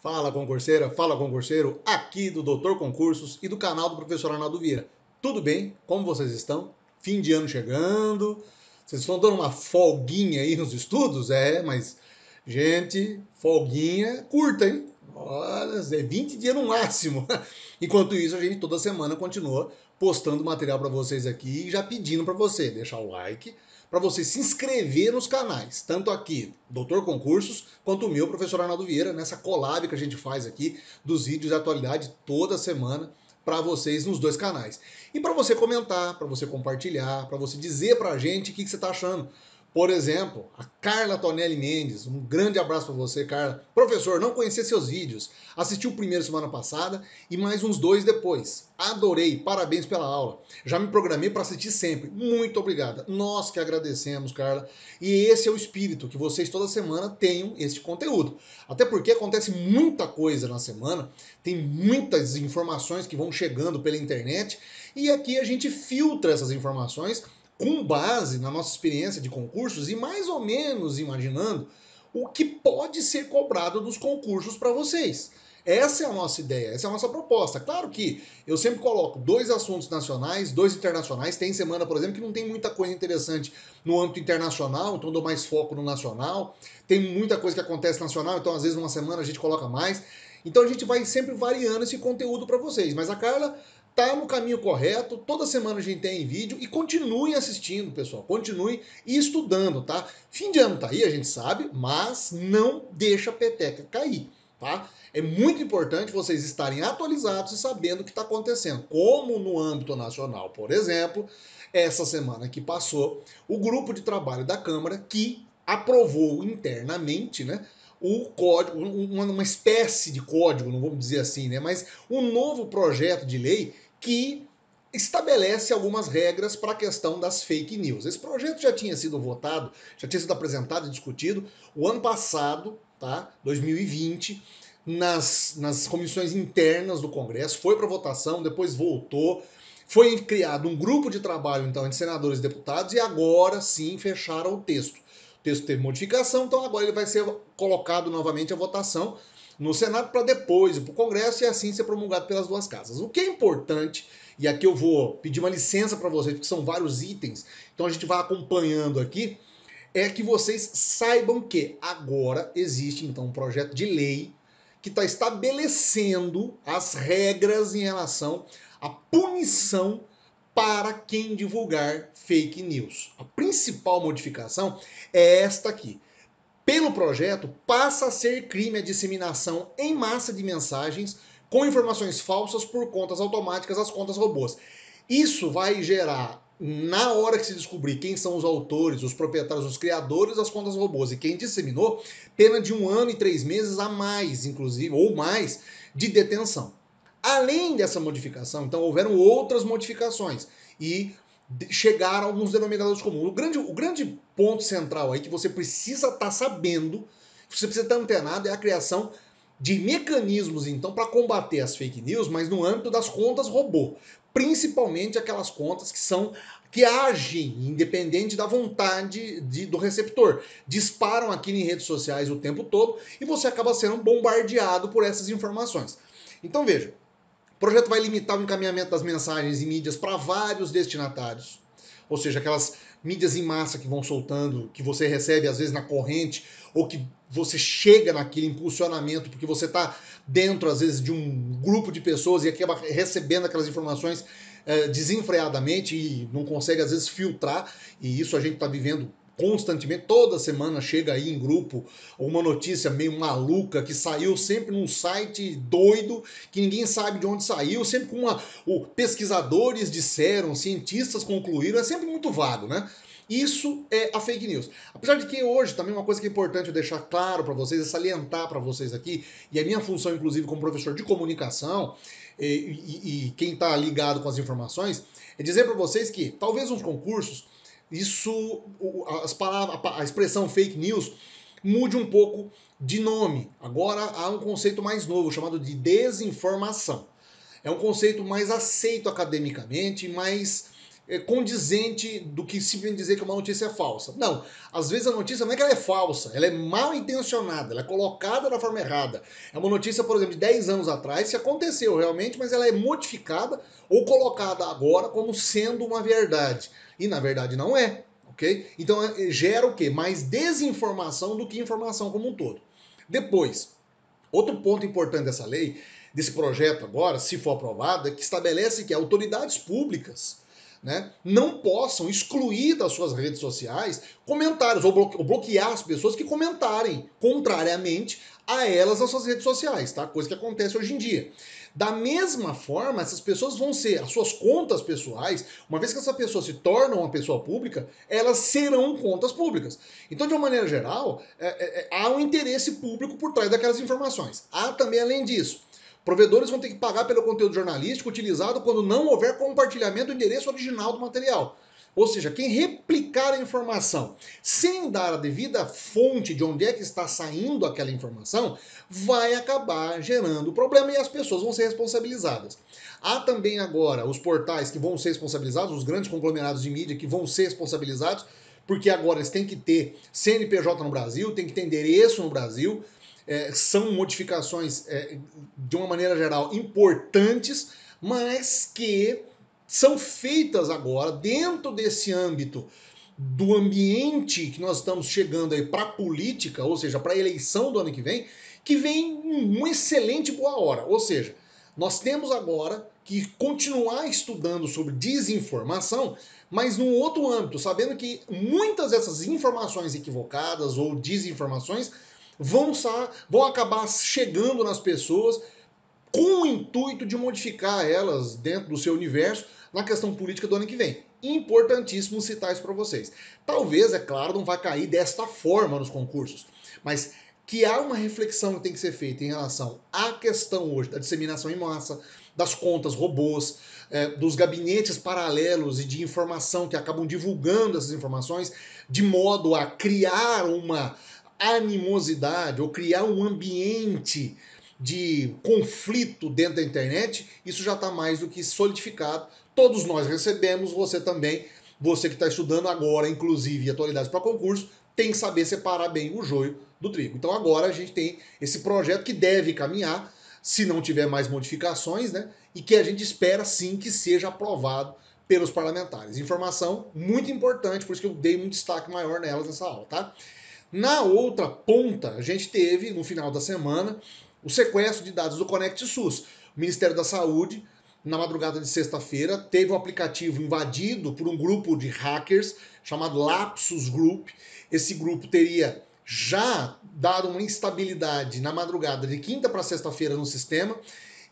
Fala concurseira, fala concurseiro, aqui do Doutor Concursos e do canal do professor Arnaldo Vieira. Tudo bem? Como vocês estão? Fim de ano chegando, vocês estão dando uma folguinha aí nos estudos? Mas, gente, folguinha curta, hein? Olha, é 20 dias no máximo. Enquanto isso, a gente toda semana continua postando material para vocês aqui e já pedindo para você deixar o like, para você se inscrever nos canais, tanto aqui, Doutor Concursos, quanto o meu, professor Arnaldo Vieira, nessa collab que a gente faz aqui dos vídeos de atualidade toda semana para vocês nos dois canais. E para você comentar, para você compartilhar, para você dizer para a gente o que você está achando. Por exemplo, a Carla Tonelli Mendes, um grande abraço para você, Carla. Professor, não conhecia seus vídeos. Assisti o primeiro semana passada e mais uns 2 depois. Adorei, parabéns pela aula. Já me programei para assistir sempre. Muito obrigada. Nós que agradecemos, Carla. E esse é o espírito, que vocês toda semana tenham esse conteúdo. Até porque acontece muita coisa na semana, tem muitas informações que vão chegando pela internet e aqui a gente filtra essas informações com base na nossa experiência de concursos e mais ou menos imaginando o que pode ser cobrado dos concursos para vocês. Essa é a nossa ideia, essa é a nossa proposta. Claro que eu sempre coloco 2 assuntos nacionais, 2 internacionais. Tem semana, por exemplo, que não tem muita coisa interessante no âmbito internacional, então dou mais foco no nacional. Tem muita coisa que acontece nacional, então às vezes numa semana a gente coloca mais. Então a gente vai sempre variando esse conteúdo para vocês. Mas a Carla tá no caminho correto, toda semana a gente tem vídeo e continuem assistindo, pessoal, continuem estudando, tá? Fim de ano tá aí, a gente sabe, mas não deixa a peteca cair, tá? É muito importante vocês estarem atualizados e sabendo o que está acontecendo, como no âmbito nacional, por exemplo, essa semana que passou, o grupo de trabalho da Câmara que aprovou internamente, né, o código, uma espécie de código, não vamos dizer assim, né, mas um novo projeto de lei que estabelece algumas regras para a questão das fake news. Esse projeto já tinha sido votado, já tinha sido apresentado e discutido o ano passado, tá? 2020, nas comissões internas do Congresso, foi para votação, depois voltou, foi criado um grupo de trabalho, então, entre senadores e deputados, e agora sim fecharam o texto. O texto teve modificação, então agora ele vai ser colocado novamente à votação no Senado para depois ir para o Congresso e assim ser promulgado pelas duas casas. O que é importante, e aqui eu vou pedir uma licença para vocês, porque são vários itens, então a gente vai acompanhando aqui, é que vocês saibam que agora existe então um projeto de lei que está estabelecendo as regras em relação à punição para quem divulgar fake news. A principal modificação é esta aqui. Pelo projeto, passa a ser crime a disseminação em massa de mensagens com informações falsas por contas automáticas, as contas robôs. Isso vai gerar, na hora que se descobrir quem são os autores, os proprietários, os criadores das contas robôs e quem disseminou, pena de 1 ano e 3 meses a mais, inclusive, ou mais, de detenção. Além dessa modificação, então, houveram outras modificações e chegaram a alguns denominadores comuns. O grande ponto central aí que você precisa estar sabendo, você precisa estar antenado, é a criação de mecanismos, então, para combater as fake news, mas no âmbito das contas robô. Principalmente aquelas contas que agem independente da vontade do receptor. Disparam aquilo em redes sociais o tempo todo e você acaba sendo bombardeado por essas informações. Então veja, o projeto vai limitar o encaminhamento das mensagens e mídias para vários destinatários, ou seja, aquelas mídias em massa que vão soltando, que você recebe às vezes na corrente, ou que você chega naquele impulsionamento porque você está dentro às vezes de um grupo de pessoas e acaba recebendo aquelas informações desenfreadamente e não consegue às vezes filtrar, e isso a gente está vivendo constantemente, toda semana chega aí em grupo uma notícia meio maluca que saiu sempre num site doido, que ninguém sabe de onde saiu, sempre com pesquisadores disseram, cientistas concluíram, é sempre muito vago, né? Isso é a fake news. Apesar de que hoje também uma coisa que é importante eu deixar claro para vocês, é salientar para vocês aqui, e a minha função inclusive como professor de comunicação, e quem está ligado com as informações, é dizer para vocês que talvez uns concursos isso, a expressão fake news mude um pouco de nome. Agora há um conceito mais novo chamado de desinformação. É um conceito mais aceito academicamente, mais condizente do que simplesmente dizer que uma notícia é falsa. Não, às vezes a notícia não é que ela é falsa, ela é mal intencionada, ela é colocada da forma errada. É uma notícia, por exemplo, de 10 anos atrás, que aconteceu realmente, mas ela é modificada ou colocada agora como sendo uma verdade. E na verdade não é, ok? Então gera o quê? Mais desinformação do que informação como um todo. Depois, outro ponto importante dessa lei, desse projeto agora, se for aprovado, é que estabelece que autoridades públicas, né, não possam excluir das suas redes sociais comentários ou bloquear as pessoas que comentarem contrariamente a elas nas suas redes sociais, tá? Coisa que acontece hoje em dia. Da mesma forma, essas pessoas vão ser, as suas contas pessoais, uma vez que essa pessoa se torna uma pessoa pública, elas serão contas públicas. Então, de uma maneira geral, há um interesse público por trás daquelas informações. Há também, além disso, provedores vão ter que pagar pelo conteúdo jornalístico utilizado quando não houver compartilhamento do endereço original do material. Ou seja, quem replicar a informação sem dar a devida fonte de onde é que está saindo aquela informação, vai acabar gerando problema e as pessoas vão ser responsabilizadas. Há também agora os portais que vão ser responsabilizados, os grandes conglomerados de mídia que vão ser responsabilizados, porque agora eles têm que ter CNPJ no Brasil, têm que ter endereço no Brasil, são modificações, de uma maneira geral, importantes, mas que são feitas agora dentro desse âmbito do ambiente que nós estamos chegando aí para a política, ou seja, para a eleição do ano que vem uma excelente boa hora. Ou seja, nós temos agora que continuar estudando sobre desinformação, mas num outro âmbito, sabendo que muitas dessas informações equivocadas ou desinformações vão acabar chegando nas pessoas com o intuito de modificar elas dentro do seu universo na questão política do ano que vem. Importantíssimo citar isso para vocês. Talvez, é claro, não vai cair desta forma nos concursos, mas que há uma reflexão que tem que ser feita em relação à questão hoje da disseminação em massa, das contas robôs, dos gabinetes paralelos e de informação que acabam divulgando essas informações, de modo a criar uma animosidade ou criar um ambiente de conflito dentro da internet, isso já está mais do que solidificado. Todos nós recebemos, você também, você que está estudando agora, inclusive atualidades para concurso, tem que saber separar bem o joio do trigo. Então agora a gente tem esse projeto que deve caminhar, se não tiver mais modificações, né? E que a gente espera sim que seja aprovado pelos parlamentares. Informação muito importante, por isso que eu dei um destaque maior nelas nessa aula, tá? Na outra ponta, a gente teve, no final da semana, o sequestro de dados do Conect SUS. O Ministério da Saúde, na madrugada de sexta-feira, teve um aplicativo invadido por um grupo de hackers chamado Lapsus Group. Esse grupo teria já dado uma instabilidade na madrugada de quinta para sexta-feira no sistema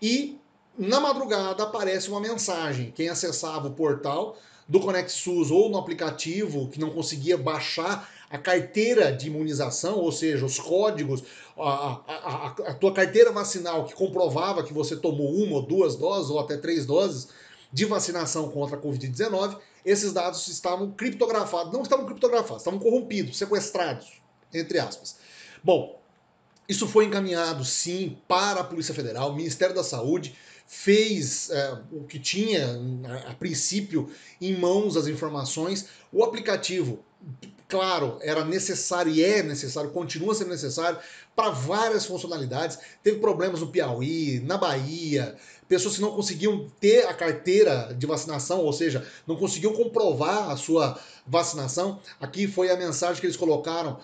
e na madrugada aparece uma mensagem. Quem acessava o portal do Conect SUS ou no aplicativo que não conseguia baixar a carteira de imunização, ou seja, os códigos, a tua carteira vacinal que comprovava que você tomou uma ou duas doses ou até 3 doses de vacinação contra a Covid-19, esses dados estavam criptografados, não estavam criptografados, estavam corrompidos, sequestrados, entre aspas. Bom, isso foi encaminhado, sim, para a Polícia Federal, o Ministério da Saúde fez o que tinha, a princípio, em mãos as informações. O aplicativo, claro, era necessário e é necessário, continua sendo necessário para várias funcionalidades. Teve problemas no Piauí, na Bahia, pessoas que não conseguiam ter a carteira de vacinação, ou seja, não conseguiam comprovar a sua vacinação. Aqui foi a mensagem que eles colocaram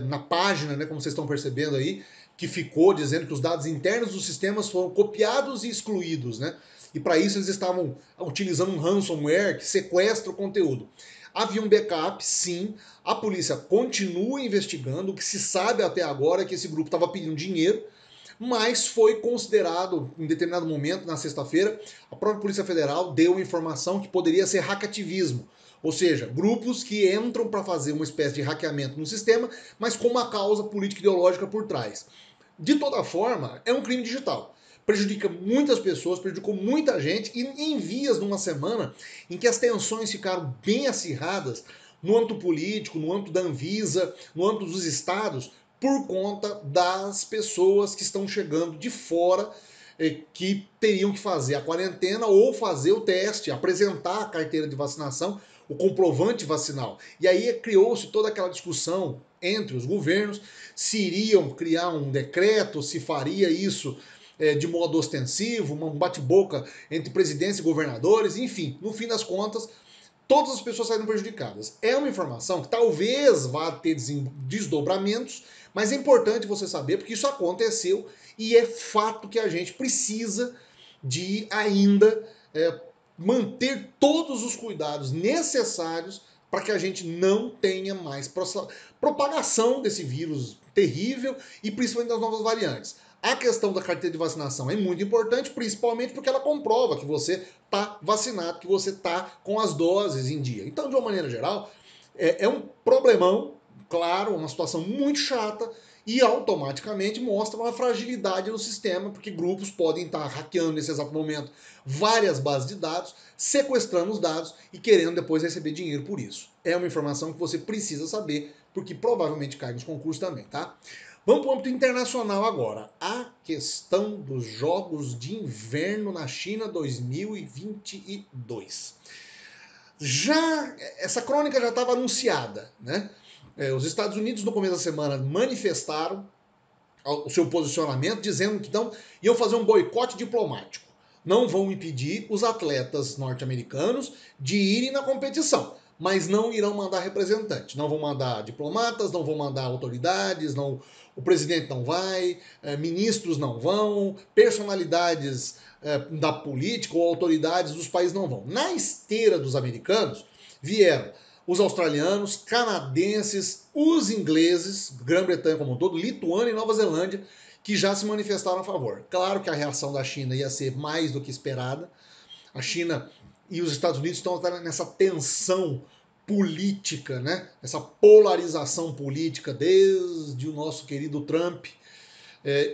na página, né, como vocês estão percebendo aí, que ficou dizendo que os dados internos dos sistemas foram copiados e excluídos, né? E para isso eles estavam utilizando um ransomware que sequestra o conteúdo. Havia um backup, sim. A polícia continua investigando. O que se sabe até agora é que esse grupo estava pedindo dinheiro, mas foi considerado, em determinado momento, na sexta-feira, a própria Polícia Federal deu informação que poderia ser hackativismo. Ou seja, grupos que entram para fazer uma espécie de hackeamento no sistema, mas com uma causa política ideológica por trás. De toda forma, é um crime digital. Prejudica muitas pessoas, prejudicou muita gente, e em vias numa semana em que as tensões ficaram bem acirradas no âmbito político, no âmbito da Anvisa, no âmbito dos estados, por conta das pessoas que estão chegando de fora que teriam que fazer a quarentena ou fazer o teste, apresentar a carteira de vacinação, o comprovante vacinal. E aí criou-se toda aquela discussão entre os governos, se iriam criar um decreto, se faria isso de modo ostensivo, um bate-boca entre presidentes e governadores, enfim, no fim das contas, todas as pessoas saíram prejudicadas. É uma informação que talvez vá ter desdobramentos, mas é importante você saber, porque isso aconteceu e é fato que a gente precisa de ainda manter todos os cuidados necessários para que a gente não tenha mais propagação desse vírus terrível e principalmente das novas variantes. A questão da carteira de vacinação é muito importante, principalmente porque ela comprova que você está vacinado, que você está com as doses em dia. Então, de uma maneira geral, é um problemão, claro, uma situação muito chata e automaticamente mostra uma fragilidade no sistema, porque grupos podem estar hackeando nesse exato momento várias bases de dados, sequestrando os dados e querendo depois receber dinheiro por isso. É uma informação que você precisa saber, porque provavelmente cai nos concursos também, tá? Vamos para o âmbito internacional agora. A questão dos Jogos de Inverno na China 2022. Essa crônica já estava anunciada, né? Os Estados Unidos, no começo da semana, manifestaram o seu posicionamento, dizendo que então iam fazer um boicote diplomático. Não vão impedir os atletas norte-americanos de irem na competição, mas não irão mandar representantes. Não vão mandar diplomatas, não vão mandar autoridades, não, o presidente não vai, ministros não vão, personalidades da política ou autoridades dos países não vão. Na esteira dos americanos vieram os australianos, canadenses, os ingleses, Grã-Bretanha como um todo, Lituânia e Nova Zelândia, que já se manifestaram a favor. Claro que a reação da China ia ser mais do que esperada. A China e os Estados Unidos estão nessa tensão política, né? Essa polarização política desde o nosso querido Trump.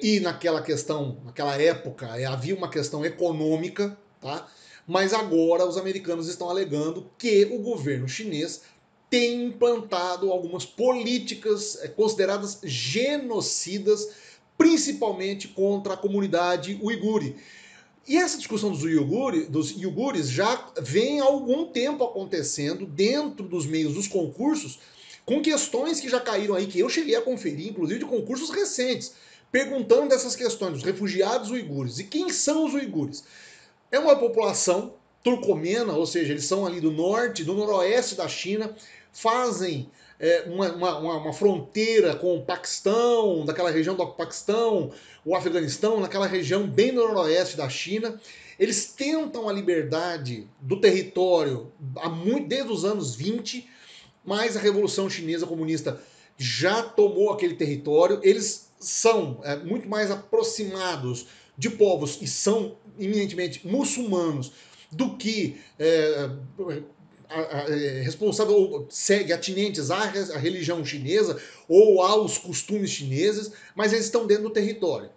E naquela questão, naquela época, havia uma questão econômica, tá? Mas agora os americanos estão alegando que o governo chinês tem implantado algumas políticas consideradas genocidas, principalmente contra a comunidade uigure. E essa discussão dos iugures já vem há algum tempo acontecendo dentro dos meios dos concursos, com questões que já caíram aí, que eu cheguei a conferir, inclusive de concursos recentes, perguntando dessas questões dos refugiados uigures. E quem são os uigures? É uma população turcomena, ou seja, eles são ali do norte, do noroeste da China, fazem uma fronteira com o Paquistão, daquela região do Paquistão, o Afeganistão, naquela região bem no noroeste da China. Eles tentam a liberdade do território desde os anos 20, mas a Revolução Chinesa Comunista já tomou aquele território. Eles são muito mais aproximados de povos e são eminentemente muçulmanos do que responsável ou segue atinentes à religião chinesa ou aos costumes chineses, mas eles estão dentro do território.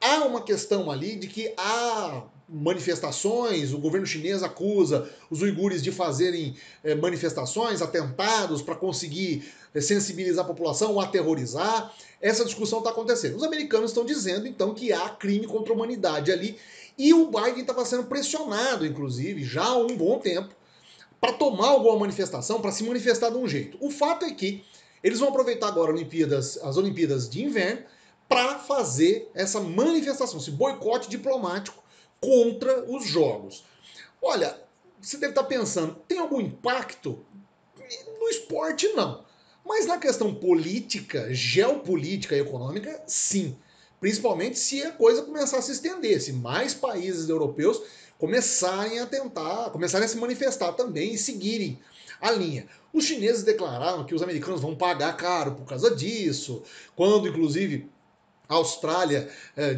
Há uma questão ali de que há manifestações, o governo chinês acusa os uigures de fazerem manifestações, atentados para conseguir sensibilizar a população ou aterrorizar. Essa discussão está acontecendo. Os americanos estão dizendo, então, que há crime contra a humanidade ali. E o Biden estava sendo pressionado, inclusive, já há um bom tempo, para tomar alguma manifestação, para se manifestar de um jeito. O fato é que eles vão aproveitar agora as Olimpíadas de Inverno para fazer essa manifestação, esse boicote diplomático contra os Jogos. Olha, você deve estar pensando, tem algum impacto? No esporte, não. Mas na questão política, geopolítica e econômica, sim. Principalmente se a coisa começar a se estender, se mais países europeus começarem a se manifestar também e seguirem a linha. Os chineses declararam que os americanos vão pagar caro por causa disso, quando inclusive a Austrália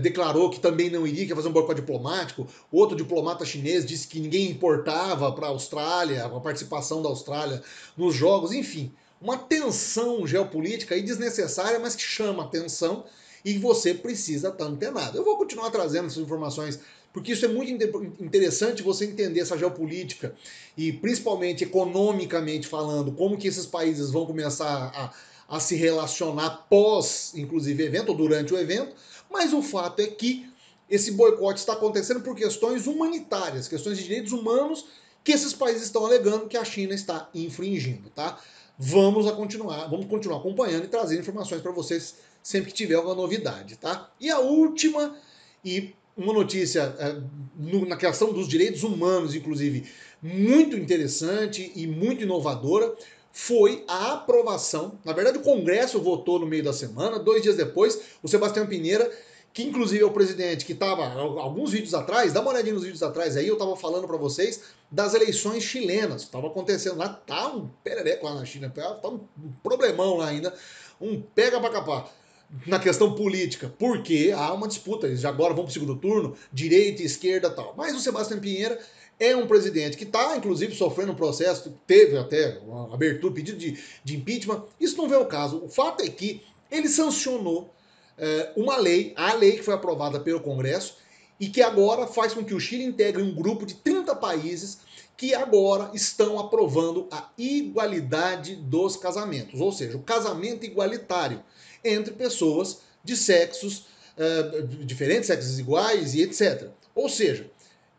declarou que também não iria, que ia fazer um boicote diplomático. Outro diplomata chinês disse que ninguém importava para a Austrália, a participação da Austrália nos Jogos. Enfim, uma tensão geopolítica aí desnecessária, mas que chama atenção e você precisa estar antenado. Eu vou continuar trazendo essas informações, porque isso é muito interessante você entender essa geopolítica e principalmente economicamente falando, como que esses países vão começar a se relacionar pós, inclusive, evento ou durante o evento, mas o fato é que esse boicote está acontecendo por questões humanitárias, questões de direitos humanos que esses países estão alegando que a China está infringindo, tá? Vamos continuar acompanhando e trazendo informações para vocês sempre que tiver alguma novidade, tá? E a última, e uma notícia na questão dos direitos humanos, inclusive, muito interessante e muito inovadora, foi a aprovação. Na verdade, o Congresso votou no meio da semana, 2 dias depois, o Sebastião Pinheira, que inclusive é o presidente que estava alguns vídeos atrás, dá uma olhadinha nos vídeos atrás aí, eu estava falando para vocês das eleições chilenas. Estava acontecendo lá, tá um perereco lá na China, tá um problemão lá ainda, um pega pra capar na questão política, porque há uma disputa, eles agora vão para o segundo turno, direita e esquerda e tal. Mas o Sebastião Pinheira é um presidente que está, inclusive, sofrendo um processo, teve até uma abertura, pedido de impeachment. Isso não vem ao caso. O fato é que ele sancionou uma lei, a lei que foi aprovada pelo Congresso, e que agora faz com que o Chile integre um grupo de 30 países que agora estão aprovando a igualdade dos casamentos, ou seja, o casamento igualitário entre pessoas de sexos diferentes, sexos iguais e etc. Ou seja,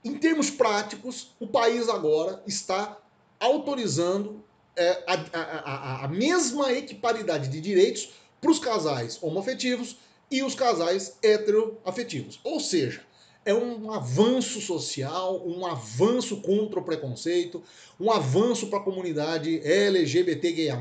em termos práticos, o país agora está autorizando a mesma equiparidade de direitos para os casais homoafetivos e os casais heteroafetivos. Ou seja, é um avanço social, um avanço contra o preconceito, um avanço para a comunidade LGBTQIA+.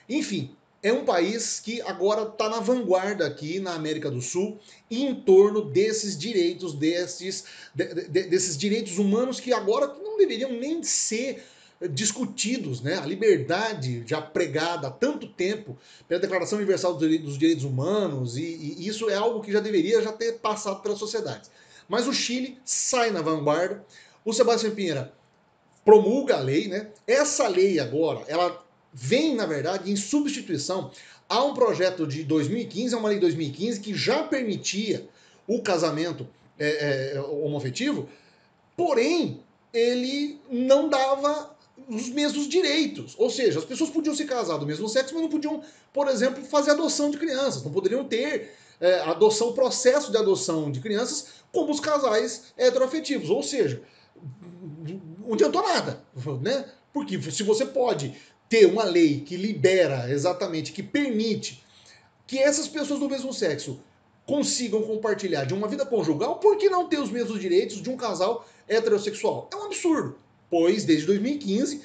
Enfim, é um país que agora está na vanguarda aqui na América do Sul em torno desses direitos, desses direitos humanos que agora não deveriam nem ser discutidos, né? A liberdade já pregada há tanto tempo pela Declaração Universal dos Direitos Humanos, e isso é algo que já deveria já ter passado pela sociedade. Mas o Chile sai na vanguarda, o Sebastião Pinheira promulga a lei, né? Essa lei agora, ela vem, na verdade, em substituição a um projeto de 2015, a uma lei de 2015, que já permitia o casamento homoafetivo, porém, ele não dava os mesmos direitos. Ou seja, as pessoas podiam se casar do mesmo sexo, mas não podiam, por exemplo, fazer adoção de crianças, não poderiam ter adoção, processo de adoção de crianças como os casais heteroafetivos. Ou seja, não adiantou nada, né? Porque se você pode ter uma lei que libera exatamente, que permite que essas pessoas do mesmo sexo consigam compartilhar de uma vida conjugal, por que não ter os mesmos direitos de um casal heterossexual? É um absurdo, pois desde 2015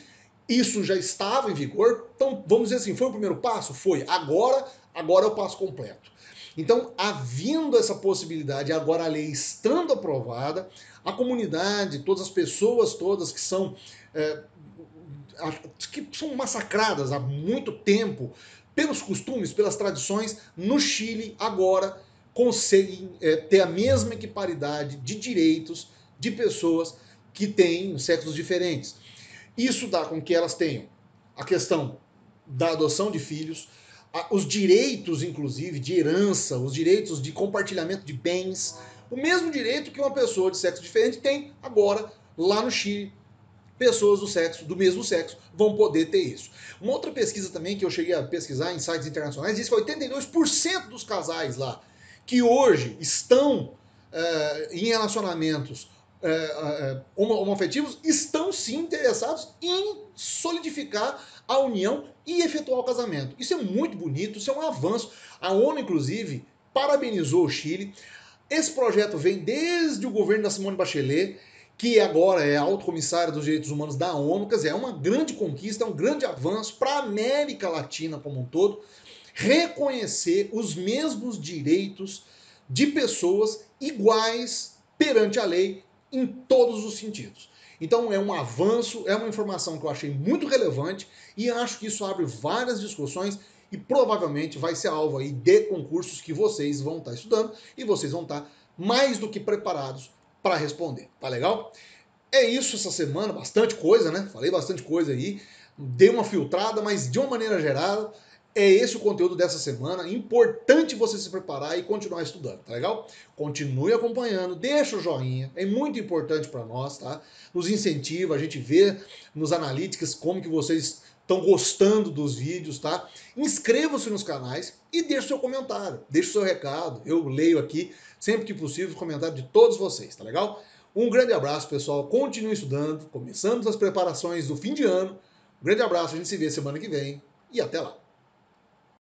isso já estava em vigor. Então, vamos dizer assim, foi o primeiro passo? Foi. Agora é o passo completo. Então, havendo essa possibilidade, agora a lei estando aprovada, a comunidade, todas as pessoas todas que são massacradas há muito tempo pelos costumes, pelas tradições, no Chile agora conseguem ter a mesma equiparidade de direitos de pessoas que têm sexos diferentes. Isso dá com que elas tenham a questão da adoção de filhos, os direitos, inclusive, de herança, os direitos de compartilhamento de bens, o mesmo direito que uma pessoa de sexo diferente tem agora lá no Chile. Pessoas do mesmo sexo vão poder ter isso. Uma outra pesquisa também que eu cheguei a pesquisar em sites internacionais diz que 82% dos casais lá que hoje estão em relacionamentos homoafetivos estão sim interessados em solidificar a união e efetuar o casamento. Isso é muito bonito, isso é um avanço. A ONU, inclusive, parabenizou o Chile. Esse projeto vem desde o governo da Simone Bachelet, que agora é a alto comissária dos direitos humanos da ONU. Quer dizer, é uma grande conquista, é um grande avanço para a América Latina como um todo, reconhecer os mesmos direitos de pessoas iguais perante a lei em todos os sentidos. Então é um avanço, é uma informação que eu achei muito relevante e acho que isso abre várias discussões e provavelmente vai ser alvo aí de concursos que vocês vão estar estudando e vocês vão estar mais do que preparados para responder. Tá legal? É isso essa semana, bastante coisa, né? Falei bastante coisa aí, dei uma filtrada, mas de uma maneira geral, é esse o conteúdo dessa semana. Importante você se preparar e continuar estudando, tá legal? Continue acompanhando, deixa o joinha, é muito importante para nós, tá? Nos incentiva, a gente vê nos analytics como que vocês estão gostando dos vídeos, tá? Inscreva-se nos canais e deixe seu comentário, deixe o seu recado. Eu leio aqui, sempre que possível, os comentários de todos vocês, tá legal? Um grande abraço, pessoal. Continue estudando. Começamos as preparações do fim de ano. Um grande abraço, a gente se vê semana que vem e até lá.